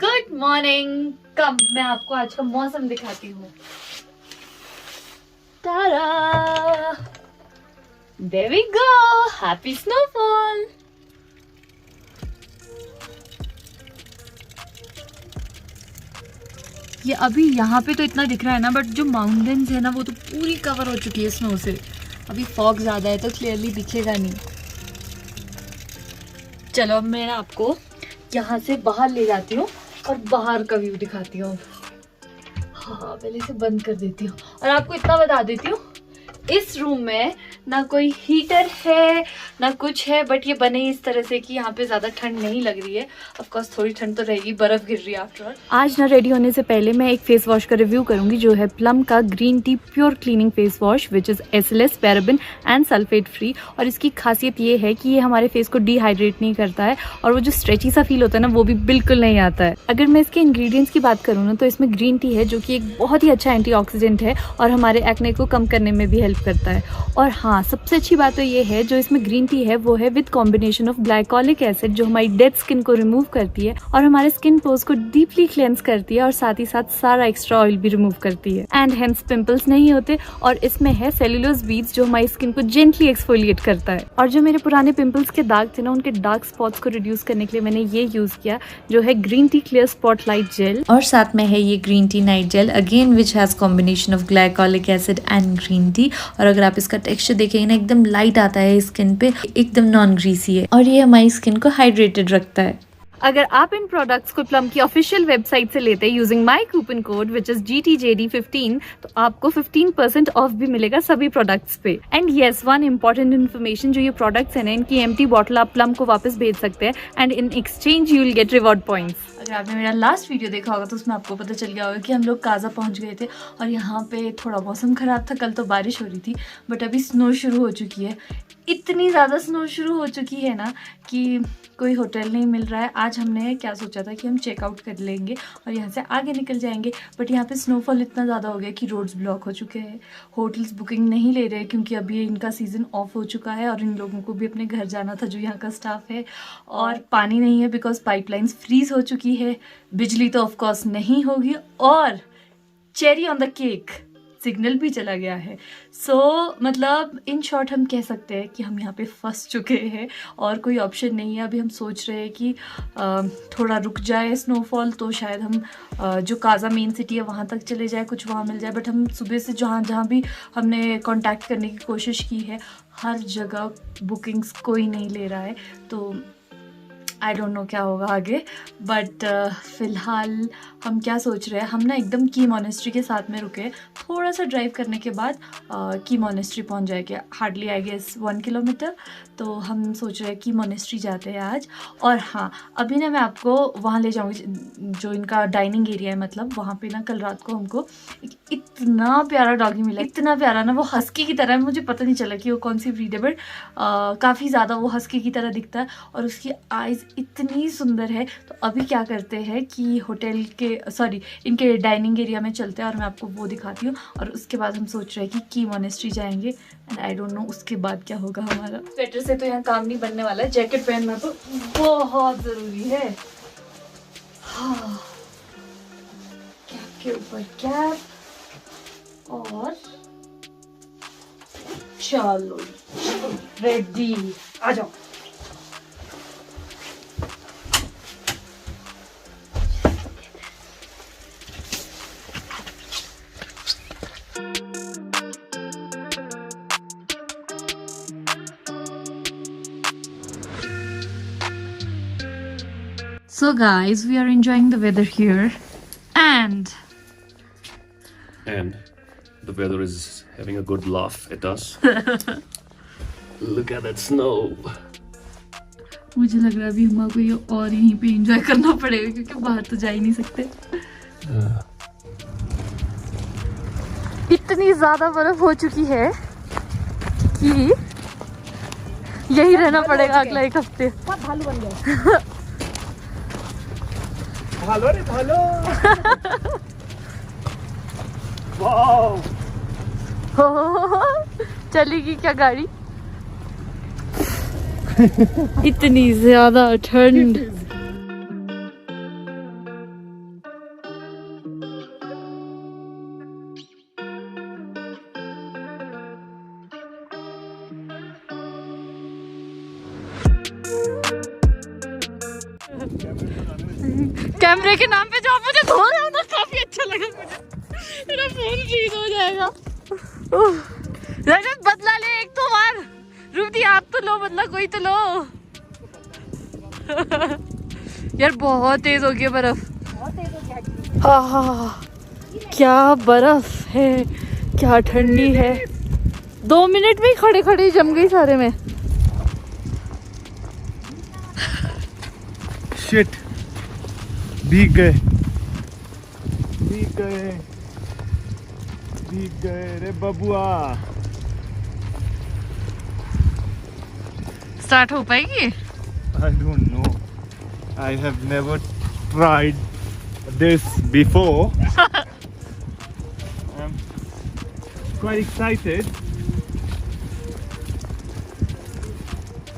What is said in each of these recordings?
Good morning. कम मैं आपको आज का मौसम दिखाती हूँ। तारा, there we go, happy snowfall। ये अभी यहाँ पे तो इतना दिख रहा है ना, बट जो माउंटेन्स है ना वो तो पूरी कवर हो चुकी है स्नो से। अभी फॉग ज्यादा है तो क्लियरली दिखेगा नहीं। चलो अब मैं आपको यहाँ से बाहर ले जाती हूँ और बाहर का व्यू दिखाती हूँ। हाँ, पहले से बंद कर देती हूँ और आपको इतना बता देती हूँ, इस रूम में ना कोई हीटर है ना कुछ है, बट ये बने इस तरह से कि यहाँ पे ज्यादा ठंड नहीं लग रही है। ऑफ कोर्स थोड़ी ठंड तो रहेगी, बर्फ गिर रही है आफ्टर ऑल। आज ना रेडी होने से पहले मैं एक फेस वॉश का रिव्यू करूंगी जो है प्लम का green tea pure cleaning face wash which is SLS, paraben and sulphate free. और इसकी खासियत ये है कि ये हमारे फेस को डिहाइड्रेट नहीं करता है और वो जो स्ट्रेची सा फील होता है ना वो भी बिल्कुल नहीं आता है। अगर मैं इसके इंग्रेडिएंट्स की बात करूँ ना तो इसमें ग्रीन टी है जो कि एक बहुत ही अच्छा एंटीऑक्सीडेंट है और हमारे एक्ने को कम करने में भी हेल्प करता है। और हाँ, सबसे अच्छी बात तो ये है जो इसमें ग्रीन टी है वो है with combination of glycolic acid जो हमारी डेड स्किन को रिमूव करती है और हमारे स्किन पोर्स को डीपली क्लेंस करती है और साथ ही साथ सारा एक्स्ट्रा ऑयल भी रिमूव करती है एंड हेंस पिंपल्स नहीं होते। और इसमें है सेल्यूलोज बीड्स जो हमारी स्किन को जेंटली एक्सफोलिएट करता है। और जो मेरे पुराने पिंपल्स के दाग थे ना, उनके डार्क स्पॉट्स को रिड्यूस करने के लिए मैंने ये यूज किया जो है green tea clear spotlight gel. और साथ में है ये green tea night gel again which has combination of glycolic acid and green tea. और अगर आप इसका टेक्सचर देखेंगे ना, एकदम लाइट आता है स्किन पे, एकदम नॉन ग्रीसी है और ये हमारी स्किन को हाइड्रेटेड रखता है। अगर आप इन प्रोडक्ट्स को प्लम की ऑफिशियल वेबसाइट से लेते हैं using my coupon code which is GTJD15 तो आपको 15% ऑफ भी मिलेगा सभी प्रोडक्ट्स पे। And yes, one important information, जो ये प्रोडक्ट्स है ना, इनकी एम्प्टी बॉटल आप प्लम को वापस भेज सकते हैं and in exchange you will get reward points. अगर आपने मेरा लास्ट वीडियो देखा होगा तो उसमें आपको पता चल गया होगा कि हम लोग काजा पहुंच गए थे और यहाँ पे थोड़ा मौसम खराब था। कल तो बारिश हो रही थी बट अभी स्नो शुरू हो चुकी है। इतनी ज़्यादा स्नो शुरू हो चुकी है ना कि कोई होटल नहीं मिल रहा है। आज हमने क्या सोचा था कि हम चेकआउट कर लेंगे और यहाँ से आगे निकल जाएंगे, बट यहाँ पे स्नोफॉल इतना ज़्यादा हो गया कि रोड्स ब्लॉक हो चुके हैं। होटल्स बुकिंग नहीं ले रहे क्योंकि अभी इनका सीज़न ऑफ हो चुका है और इन लोगों को भी अपने घर जाना था जो यहाँ का स्टाफ है। और पानी नहीं है बिकॉज पाइपलाइंस फ्रीज हो चुकी है। बिजली तो ऑफकोर्स नहीं होगी और cherry on the cake, signal भी चला गया है। मतलब इन शॉर्ट हम कह सकते हैं कि हम यहाँ पे फंस चुके हैं और कोई ऑप्शन नहीं है। अभी हम सोच रहे हैं कि थोड़ा रुक जाए स्नोफॉल तो शायद हम जो काजा मेन सिटी है वहाँ तक चले जाए, कुछ वहाँ मिल जाए। बट हम सुबह से जहाँ भी हमने कांटेक्ट करने की कोशिश की है, हर जगह बुकिंग्स कोई नहीं ले रहा है। तो आई डोंट नो क्या होगा आगे, बट फ़िलहाल हम क्या सोच रहे हैं, हम ना एकदम की मॉनेस्ट्री के साथ में रुके। थोड़ा सा ड्राइव करने के बाद की मॉनेस्ट्री पहुंच जाएगी, हार्डली आई गेस 1 किलोमीटर। तो हम सोच रहे हैं कि मॉनेस्ट्री जाते हैं आज। और हाँ, अभी ना मैं आपको वहाँ ले जाऊँगी जो इनका डाइनिंग एरिया है। मतलब वहाँ पे ना कल रात को हमको इतना प्यारा डॉगी मिला, इतना प्यारा ना, वो हस्की की तरह है। मुझे पता नहीं चला कि वो कौन सी ब्रीड है बट काफ़ी ज़्यादा वो हस्की की तरह दिखता है और उसकी आइज़ इतनी सुंदर है। तो अभी क्या करते हैं कि होटल के इनके डाइनिंग एरिया में चलते हैं और मैं आपको वो दिखाती हूँ। और उसके बाद हम सोच रहे हैं कि की मॉनेस्ट्री जाएंगे एंड आई डोंट नो उसके बाद क्या होगा हमारा। स्वेटर से तो यहाँ काम नहीं बनने वाला है, जैकेट पहनना तो बहुत ज़रूरी है। हाँ, कैप के ऊपर कैप और चलो रेडी, आ जाओ। So guys, we are enjoying the weather here and the weather is having a good laugh at us. Look at that snow. मुझे लग रहा है अभी हमको ये और यहीं पे एंजॉय करना पड़ेगा क्योंकि बाहर तो जा ही नहीं सकते। इतनी ज्यादा बर्फ हो चुकी है कि यही रहना पड़ेगा अगला 1 हफ्ते। भालू बन गया। भालो रे भालो। वाओ, चलेगी क्या गाड़ी? इतनी ज्यादा ठंड। कैमरे के नाम पे जो आप मुझे धो रहे हो ना, काफी अच्छा लगा मुझे। मेरा फोन फ्रीज हो जाएगा। रजत बदला ले एक तो बार। रूपी आप तो लो बदला, कोई तो लो। यार बहुत तेज हो गया बर्फ। आहा, क्या बर्फ है, क्या ठंडी है। 2 मिनट में ही खड़े खड़े जम गई सारे में। शिट, भीग गए, भीग गए, भीग गए रे बबुआ। स्टार्ट हो पाएगी? I don't know. I have never tried this before. I'm quite excited.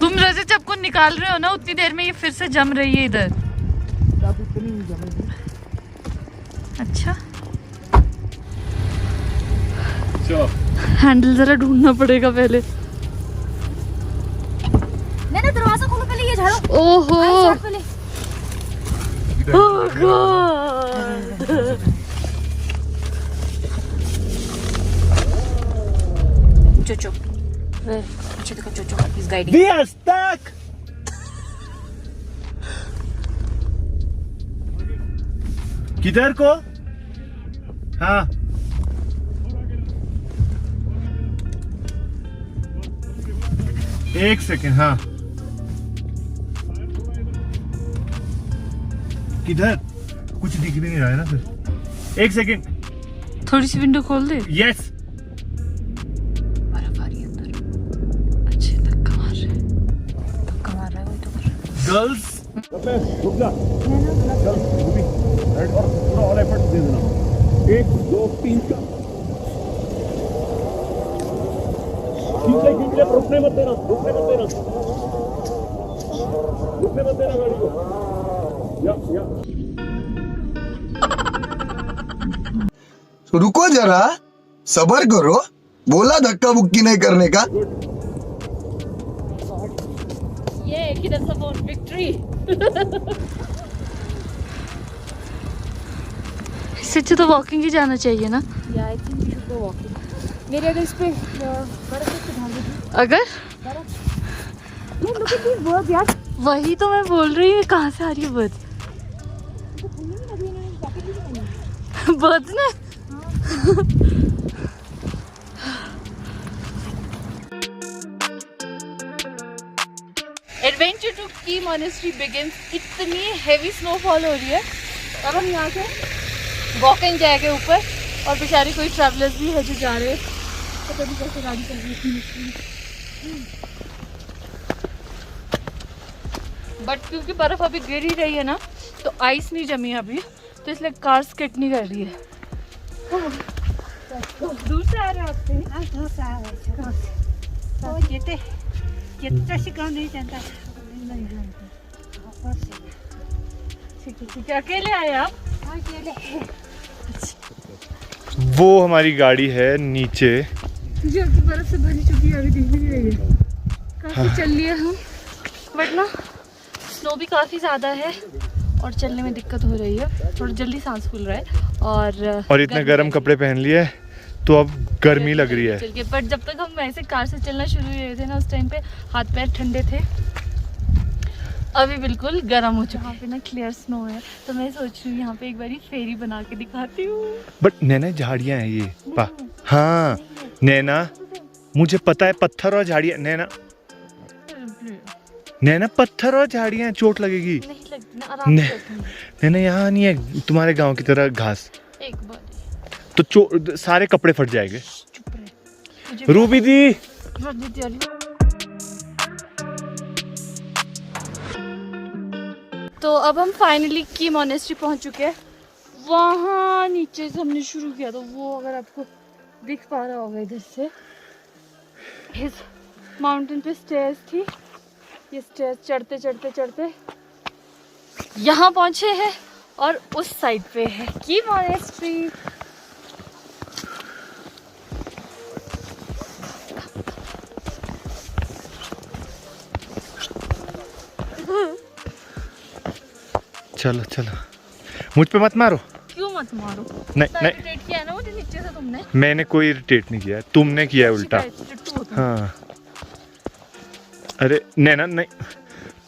तुम रजत जब को निकाल रहे हो ना, उतनी देर में ये फिर से जम रही है इधर। अब इतनी ही जमेगी। अच्छा, Sure. हैंडल जरा ढूंढना पड़ेगा पहले। मैंने दरवाजा खोलो पहले, ये झाड़ो। ओहो, पहले oh God. चोचो, पीछे देखो चोचो, इस गाइडिंग। We are stuck. किधर को? हाँ। एक सेकेंड, हाँ। किधर? कुछ दिख भी नहीं रहा है ना फिर। एक सेकेंड। थोड़ी सी विंडो खोल दे। यस। बर्फ आ रही है अंदर। अच्छे धक्का मार रहे। धक्का मार रहा है, वही तो कर रहा है। गर्ल्स। रुक जा। चल, रूबी, राइट और पूरा ऑल एफर्ट दे देना। 1 2 3 का। खींच ले, रुकने मत देना, रुकने मत देना, रुकने मत देना गाड़ी को। या तो रुको जरा, सबर करो, बोला धक्का मुक्की नहीं करने का। ये किधर से फोन विक्ट्री। इससे अच्छा तो वॉकिंग ही जाना चाहिए ना। या I think we should go walking. मेरे अगर इस पे बर्फ से ढाल दे। अगर ये लुक एट दिस बर्ड्स यार। वही तो मैं बोल रही हूँ, कहाँ से आ रही है बर्ड्स? तो ठंडी नहीं लगी, इन्होंने जैकेट भी नहीं पहनी। बर्ड्स ने एडवेंचर टू की मॉनेस्ट्री बिगिंस। इतनी हेवी स्नोफॉल हो रही है। अब हम यहाँ से वॉकिंग जाएंगे ऊपर, और बेचारी कोई ट्रैवलर्स भी है जो जा रहे हैं। पता नहीं कैसे गाड़ी चल रही है, बट क्योंकि बर्फ अभी गिर ही रही है ना, तो आइस नहीं जमी अभी, तो इसलिए कार स्केट नहीं कर रही है। दूर से आ रहे हो आपसे? दूर से आ रहे हैं। तो ये शिकायत नहीं जानता। ठीक है, अकेले आए आप? वो हमारी गाड़ी है नीचे। जो कि बर्फ से भरी चुकी है, अभी दिख भी नहीं रही है। काफी चल लिए हम, बट ना स्नो भी काफी ज्यादा है और चलने में दिक्कत हो रही है। थोड़ा जल्दी सांस फूल रहा है और इतने गर्म कपड़े पहन लिए तो अब गर्मी लग रही है। चल के, बट जब तक हम ऐसे कार से चलना शुरू हुए थे ना, उस टाइम पे हाथ पैर ठंडे थे। अभी बिल्कुल गर्म हो चुका है। यहाँ पे ना क्लियर स्नो है, तो मैं सोच रही हूँ यहाँ पे एक बारी फेरी बना के दिखाती हूँ। बट नैना झाड़ियाँ हैं ये पा। हाँ नैना, मुझे पता है पत्थर और झाड़ियाँ। नैना पत्थर और झाड़ियाँ हैं, चोट लगेगी। नहीं लगती ना, आराम से बैठूंगी। नैना यहाँ नहीं है तुम्हारे गांव की तरह घास, एक बार तो सारे कपड़े फट जाएंगे। चुप रहे। रूबी दी, तो अब हम फाइनली की मॉनेस्ट्री पहुंच चुके हैं। वहाँ नीचे से हमने शुरू किया, तो वो अगर आपको दिख पा रहा होगा इधर से, इस माउंटेन पे स्टेयर्स थी। ये स्टेयर्स चढ़ते चढ़ते चढ़ते यहाँ पहुंचे हैं, और उस साइड पे है की मॉनेस्ट्री। चलो चलो, मुझ पे मत मारो। क्यों मत मारो? नहीं नहीं, इरिटेट किया ना मुझे नीचे से तुमने। मैंने कोई इरिटेट नहीं किया, तुमने किया है उल्टा। हाँ अरे नैना नहीं,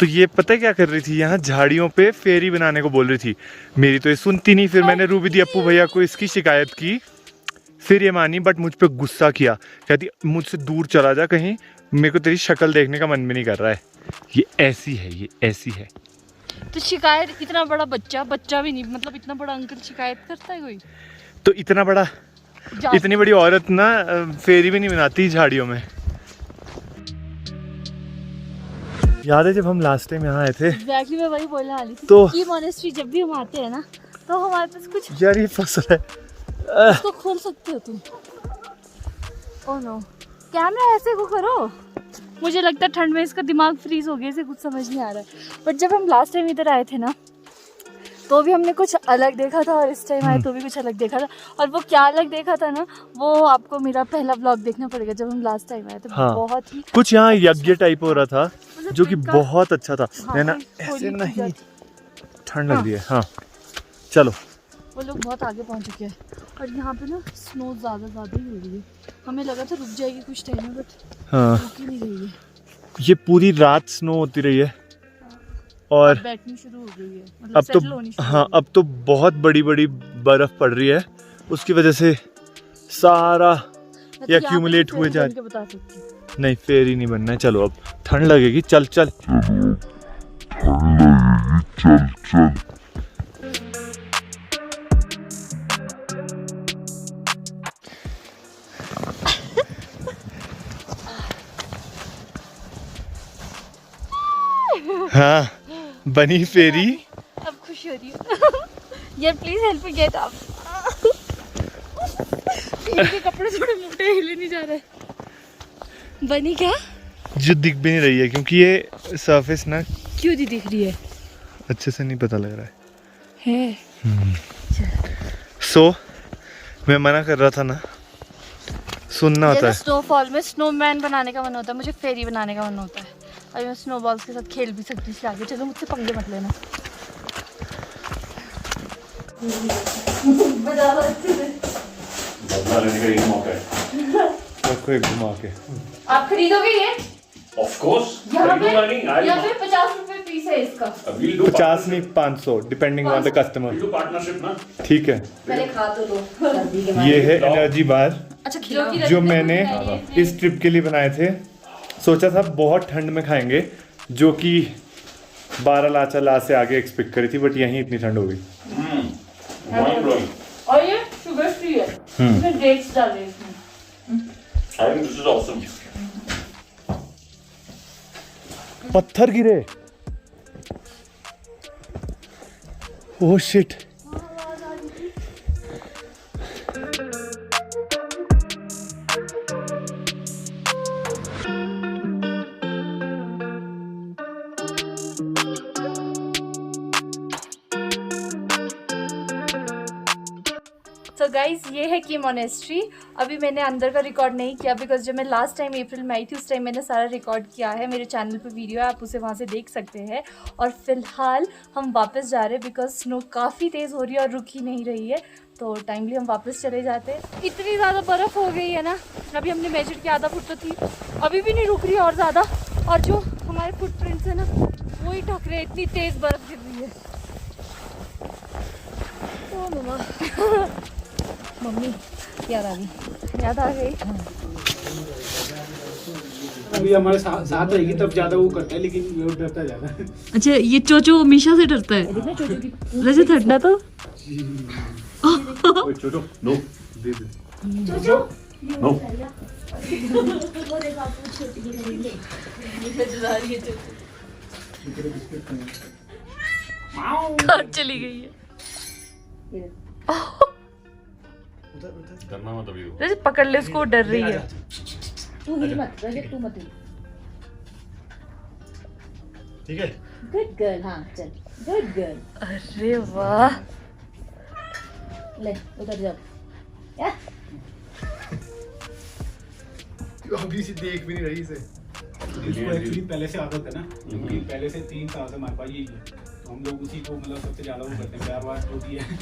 तो ये पता है क्या कर रही थी, यहाँ झाड़ियों पे फेरी बनाने को बोल रही थी। मेरी तो ये सुनती नहीं, फिर मैंने रूबी दी अप्पू भैया को इसकी शिकायत की, फिर ये मानी, बट मुझ पे गुस्सा किया, कहती मुझसे दूर चला जा कहीं, मेरे को तेरी शक्ल देखने का मन भी नहीं कर रहा है। ये ऐसी है, ये ऐसी है। तो शिकायत, इतना बड़ा बच्चा भी नहीं, मतलब इतना बड़ा अंकल शिकायत करता है कोई? तो इतना बड़ा, इतनी बड़ी औरत ना फेरी भी नहीं बनाती झाड़ियों में। याद है जब हम लास्ट टाइम यहाँ आए थे? एग्जैक्टली मैं वही बोलने वाली थी। तो की मॉनेस्ट्री जब भी हम आते हैं ना, तो हमारे पास कुछ, यार ये फंस रहा है। इसको खोल सकते हो तुम। ओह नो, कैमरा ऐसे को करो। मुझे लगता है ठंड में इसका दिमाग फ्रीज हो गया, इसे कुछ समझ नहीं आ रहा है। बट जब हम लास्ट टाइम इधर आए थे ना, तो भी हमने कुछ अलग देखा था, और इस टाइम आए तो भी कुछ अलग देखा था। और वो क्या अलग देखा था ना, वो आपको मेरा पहला व्लॉग देखना पड़ेगा। जब हम लास्ट टाइम आए थे, हाँ, बहुत ही कुछ यहाँ यज्ञ टाइप हो रहा था, मतलब जो कि इनका- बहुत अच्छा था। हाँ, है ना, थोड़ी ऐसे नहीं, जाती- ठंड लग रही है। हाँ चलो, वो लोग बहुत आगे पहुंच चुके हैं, और यहाँ पे ना स्नो ज़्यादा ही हो रही है। हमें लगा था रुक जाएगी कुछ टाइम में, बट हाँ रुक ही नहीं रही है। ये पूरी रात स्नो होती रही है, और बैठनी शुरू हो गई है, मतलब अब settle होनी तो शुरू हाँ, हो गई अब तो बहुत बड़ी बड़ी बर्फ पड़ रही है, उसकी वजह से सारा है। मैं तो ये यहाँ पे accumulate भी हुए जा- बन के बता सकती हूँ। नहीं, फेरी नहीं बनना है। चलो अब ठंड लगेगी, चल चल। हाँ बनी फेरी। अब खुशी हो रही है। यार please help me get up. इनके कपड़े थोड़े मोटे, हिले नहीं जा रहे। बनी क्या? जो दिख भी नहीं रही है, क्योंकि ये सरफेस ना क्यों नहीं दिख रही है? अच्छे से नहीं पता लग रहा है। है सो मैं मना कर रहा था ना, सुनना होता है। स्नोफॉल में स्नोमैन बनाने का मन होता है, मुझे फेरी बनाने का मन होता है। अभी मैं स्नोबॉल्स के साथ खेल भी सकती हूँ, इसलिए आगे चलो, मुझसे पंगे मत लेना। बदला लेने का एक मौका है। सबको एक घुमा के। आप खरीदोगे ये? Of course, यहाँ पे खरीदूंगा नहीं, I'll- 50 रुपए पीस है इसका। We'll do 50 नहीं 500, depending on the customer. we'll do partnership ना। ठीक है, पहले खा तो लो। ये है एनर्जी बार, अच्छा खिलाओ। जो मैंने इस ट्रिप के लिए बनाए थे। सोचा था बहुत ठंड में खाएंगे, जो कि 12 लाचा से आगे एक्सपेक्ट करी थी, बट यहीं इतनी ठंड हो गई। Mind blowing. और ये शुगर फ्री है, इसमें डेट्स डाले हैं इसमें। I think this is awesome. पत्थर गिरे, ओह शिट। तो गाइज ये है की मोनेस्ट्री। अभी मैंने अंदर का रिकॉर्ड नहीं किया, बिकॉज जब मैं लास्ट टाइम अप्रैल में आई थी, उस टाइम मैंने सारा रिकॉर्ड किया है। मेरे चैनल पे वीडियो है, आप उसे वहाँ से देख सकते हैं। और फिलहाल हम वापस जा रहे हैं, बिकॉज स्नो काफ़ी तेज़ हो रही है और रुक ही नहीं रही है, तो टाइमली हम वापस चले जाते हैं। इतनी ज़्यादा बर्फ़ हो गई है ना, अभी हमने मेजर किया, आधा फुट तो थी, अभी भी नहीं रुक रही है और ज़्यादा। और जो हमारे फुटप्रिंट्स है ना, वो ही ढक रहे हैं, इतनी तेज़ बर्फ़ गिर रही है। ओ मम्मा मम्मी याद आ गई। अभी हमारे साथ रहेगी तब ज्यादा वो करता है, लेकिन वो डरता ज्यादा है। अच्छा, ये चोचो हमेशा से डरता है। वैसे ठंडा तो Wait, Jojo, no. दे दे। No. चली गई है। डरना मत अभी। वैसे पकड़ ले उसको, डर रही है। तू हिल मत, रजत तू मत हिल। ठीक है। गुड गर्ल, हाँ चल, गुड गर्ल। अरे वाह, ले उधर जाओ। या अभी से देख भी नहीं रही इसे। इसको एक्चुअली पहले से आदत है ना, क्योंकि पहले से 3 साल से हमारे पास यही है, तो हम लोग उसी को मतलब सबसे ज्यादा वो करते हैं, प्यार वार होती है।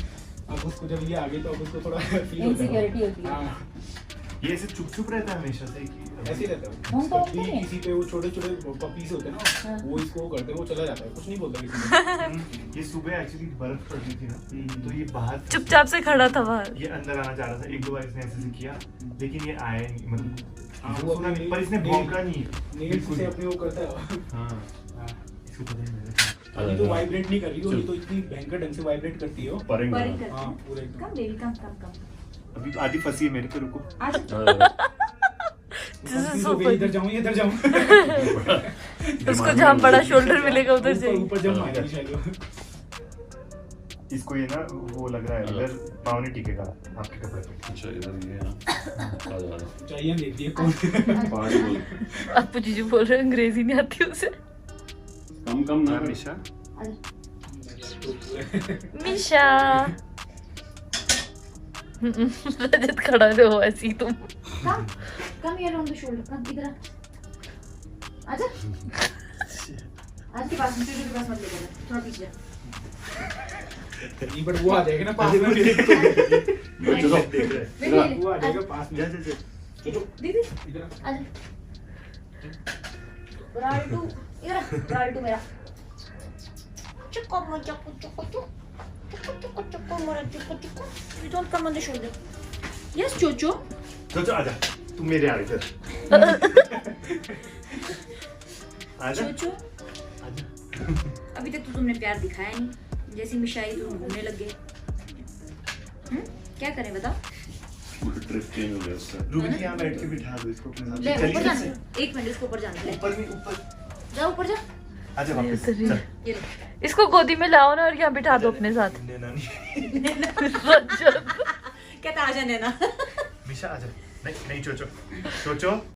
अब उसको जब ये आगे तो अब उसको थोड़ा फील होता है। इनसिक्योरिटी होती है। हाँ, ये ऐसे चुप चुप रहता है हमेशा से कि ऐसे ही रहता है। हम तो कभी होते हैं। किसी पे वो छोटे छोटे पपीज होते हैं ना, वो इसको करते हैं, वो चला जाता है, कुछ नहीं बोलता किसी को। ये सुबह एक्चुअली बर्फ पड़ रही थी ना, तो ये बाहर चुपचाप से खड़ा था बाहर। ये अंदर आना चाह रहा था, एक दो बार इसने ऐसे किया, लेकिन ये आया नहीं, मतलब हाँ, इसने वो सुना नहीं, अपने पर इसने नेल- भौंका नहीं। नेल्स से अपने वो करता है। हाँ, हाँ, इसको पता नहीं मेरे अभी तो वाइब्रेट नहीं कर रही हो, ये तो इतनी भयंकर ढंग से वाइब्रेट करती है वो। परेंगे। हाँ, पूरा एकदम। कम बेबी कम कम कम। अभी आधी फंसी है मेरे पे, रुको। Confuse हो गई, इधर जाऊँ इधर जाऊँ। उसको जहाँ बड़ा शोल्डर मिलेगा उधर ऊपर जाएगी। ऊपर जब मारेगी शायद वो। इसको ये ना वो लग रहा है इधर पाँव नहीं टिकेगा आपके कपड़े पे। अच्छा इधर ये ना आ जा चाहिए देखती है कौन। पहाड़ी बोल अब जीजू बोल रहे हैं अंग्रेजी नहीं आती उसे। कम कम ना हमेशा मिशा। रजत खड़ा रहो ऐसे ही तुम। Come here on the shoulder. Come इधर आ. आजा. आज के पास मुझे के पास मत लेकर जा. थोड़ा पीछे जा. नहीं बट वो आ जाएगा ना पास में। वो आ जाएगा पास में। चलो दीदी इधर आ। आजा. राल्टू इधर आ. राल्टू मेरा. चुको मो चुको चुको चुको. चुको चुको मोरा चुको चुको. You don't come on the shoulder. Yes, Chocho. चलो आजा, तू मेरे आ इधर। आजा। Chocho. अभी तक तो तुमने प्यार दिखाया नहीं. जैसी मिशाई तुम घूमने लग गए. क्या करें बताओ. ट्रिप चेंज हो गया उसका रूबी जी यहाँ बैठ के बिठा दो इसको अपने साथ। ले चलिए ऊपर जल्दी जाना. से। एक मिनट इसको ऊपर जाना. ले ऊपर नहीं, ऊपर। जा ऊपर जा. आजा वापस। चल। ये ले. इसको गोदी में लाओ ना और यहाँ बिठा दो अपने साथ। नैना नहीं। रजत। कहता आजा नैना. मिशा आजा। नहीं नहीं चोचो। चोचो।